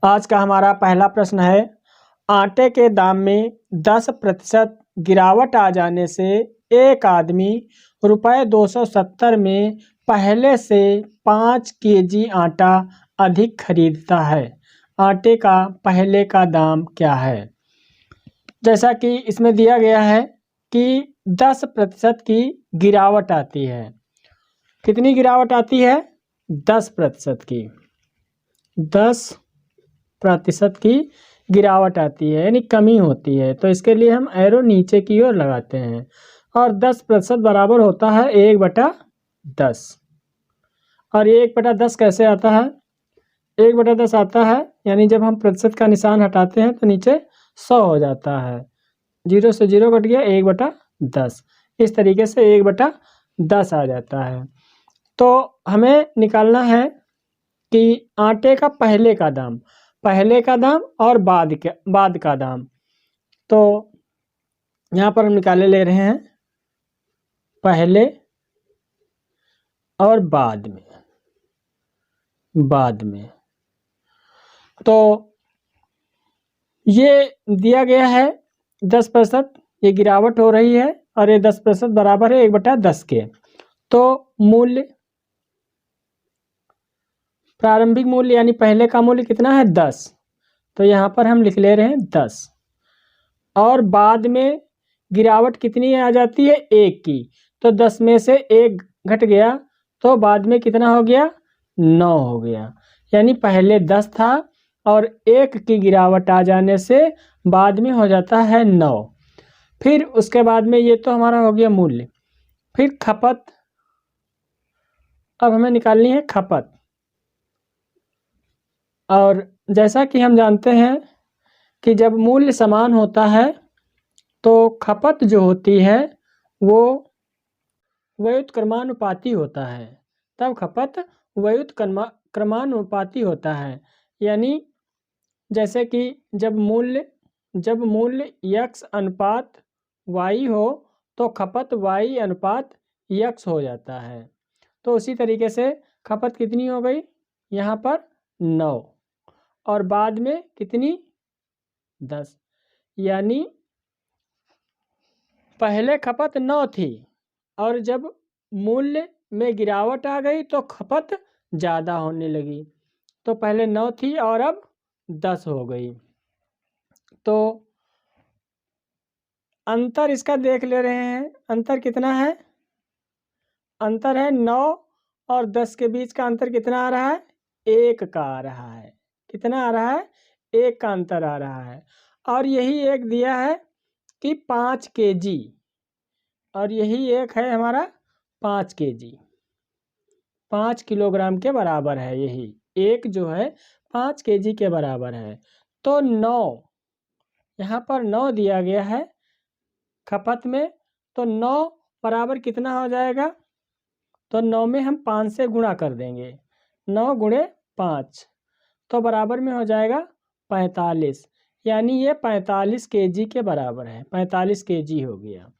आज का हमारा पहला प्रश्न है, आटे के दाम में 10% गिरावट आ जाने से एक आदमी ₹270 में पहले से 5 केजी आटा अधिक खरीदता है। आटे का पहले का दाम क्या है? जैसा कि इसमें दिया गया है कि 10% की गिरावट आती है। कितनी गिरावट आती है? 10% की। 10% की गिरावट आती है, यानी कमी होती है। तो इसके लिए हम एरो नीचे की ओर लगाते हैं और 10% बराबर होता है 1/10। और ये 1/10 कैसे आता है? 1/10 आता है, यानी जब हम प्रतिशत का निशान हटाते हैं तो नीचे 100 हो जाता है। 0 से 0 कट गया, 1/10। इस तरीके से 1/10 आ जाता है। तो हमें निकालना है कि आटे का पहले का दाम और बाद का दाम। तो यहाँ पर हम निकाले ले रहे हैं पहले और बाद में। तो ये दिया गया है 10%, ये गिरावट हो रही है और ये 10% बराबर है 1/10 के। तो मूल्य, प्रारंभिक मूल्य यानी पहले का मूल्य कितना है? 10। तो यहाँ पर हम लिख ले रहे हैं 10। और बाद में गिरावट कितनी आ जाती है? 1 की। तो 10 में से 1 घट गया तो बाद में कितना हो गया? 9 हो गया। यानी पहले 10 था और 1 की गिरावट आ जाने से बाद में हो जाता है 9। फिर उसके बाद में ये तो हमारा हो गया मूल्य। फिर खपत, अब हमें निकालनी है खपत। और जैसा कि हम जानते हैं कि जब मूल्य समान होता है तो खपत जो होती है वो व्युत्क्रमानुपाती होता है। तब खपत व्युत्क्रमानुपाती होता है। यानी जैसे कि जब मूल्य x अनुपात y हो तो खपत y अनुपात x हो जाता है। तो उसी तरीके से खपत कितनी हो गई? यहाँ पर 9 और बाद में कितनी? 10। यानी पहले खपत 9 थी और जब मूल्य में गिरावट आ गई तो खपत ज़्यादा होने लगी। तो पहले 9 थी और अब 10 हो गई। तो अंतर इसका देख ले रहे हैं। अंतर कितना है? अंतर है 9 और 10 के बीच का अंतर कितना आ रहा है? 1 का आ रहा है। कितना आ रहा है? 1 का अंतर आ रहा है। और यही एक दिया है कि 5 केजी, और यही एक है हमारा 5 केजी, 5 किलोग्राम के बराबर है। यही एक जो है 5 केजी के बराबर है। तो 9, यहाँ पर 9 दिया गया है खपत में। तो 9 बराबर कितना हो जाएगा? तो 9 में हम 5 से गुणा कर देंगे। 9 गुणे 5 तो बराबर में हो जाएगा 45। यानी ये 45 केजी के बराबर है। 45 केजी हो गया।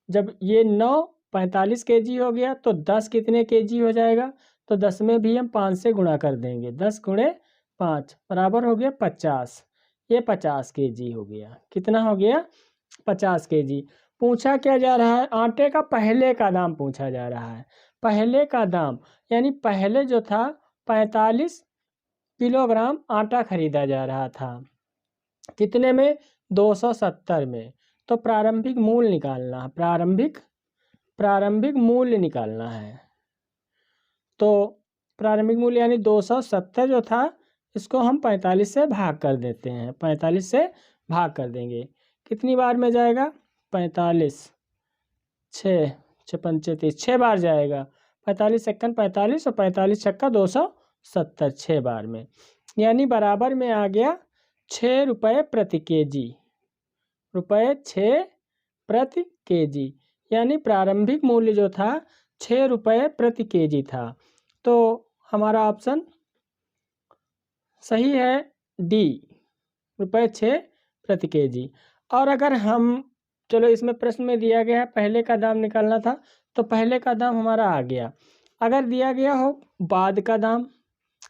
जब ये 9 45 केजी हो गया तो 10 कितने केजी हो जाएगा? तो 10 में भी हम 5 से गुणा कर देंगे। 10 गुणे 5 बराबर हो गया 50। ये 50 केजी हो गया। कितना हो गया? 50 केजी। पूछा क्या जा रहा है? आटे का पहले का दाम पूछा जा रहा है। पहले का दाम यानी पहले जो था 45 किलोग्राम आटा खरीदा जा रहा था। कितने में? 270 में। तो प्रारंभिक मूल्य निकालना है। प्रारंभिक मूल्य निकालना है। तो प्रारंभिक मूल्य यानी 270 जो था इसको हम 45 से भाग कर देते हैं। 45 से भाग कर देंगे। कितनी बार में जाएगा? 45, 6, 6 पंचे 30, 6 बार जाएगा। 45 सेकंड 45 और 45 छक्का 270, 6 बार में। यानी बराबर में आ गया 6 रुपये प्रति केजी। ₹6 प्रति केजी। यानी प्रारंभिक मूल्य जो था 6 रुपये प्रति केजी था। तो हमारा ऑप्शन सही है डी, ₹6 प्रति केजी। और अगर हम, चलो इसमें प्रश्न में दिया गया है पहले का दाम निकालना था तो पहले का दाम हमारा आ गया। अगर दिया गया हो बाद का दाम,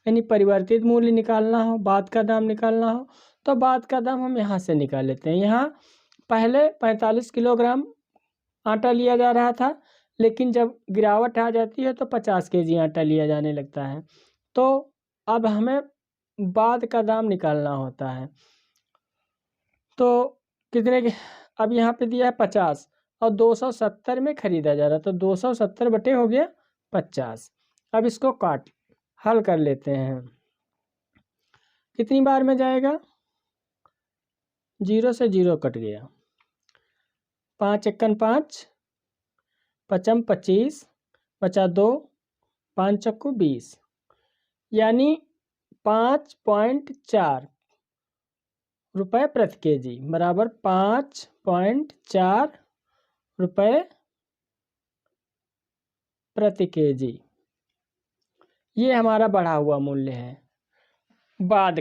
यानी परिवर्तित मूल्य निकालना हो, बाद का दाम निकालना हो, तो बाद का दाम हम यहाँ से निकाल लेते हैं। यहाँ पहले 45 किलोग्राम आटा लिया जा रहा था, लेकिन जब गिरावट आ जाती है तो 50 केजी आटा लिया जाने लगता है। तो अब हमें बाद का दाम निकालना होता है। तो कितने के, अब यहाँ पे दिया है 50 और 270 में खरीदा जा रहा, तो 270 बटे हो गया 50। अब इसको हल कर लेते हैं। कितनी बार में जाएगा? 0 से 0 कट गया, 5 एकन 5, 5 25, बचा 2, 5 चक्कू 20, यानी 5.4 रुपये प्रति केजी बराबर 5.4 रुपये प्रति केजी। ये हमारा बढ़ा हुआ मूल्य है। बाद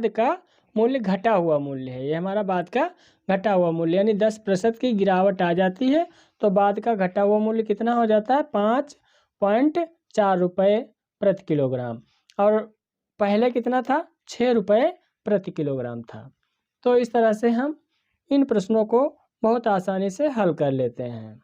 का मूल्य घटा हुआ मूल्य है। ये हमारा बाद का घटा हुआ मूल्य, यानी 10% की गिरावट आ जाती है तो बाद का घटा हुआ मूल्य कितना हो जाता है? 5.4 रुपये प्रति किलोग्राम। और पहले कितना था? 6 रुपये प्रति किलोग्राम था। तो इस तरह से हम इन प्रश्नों को बहुत आसानी से हल कर लेते हैं।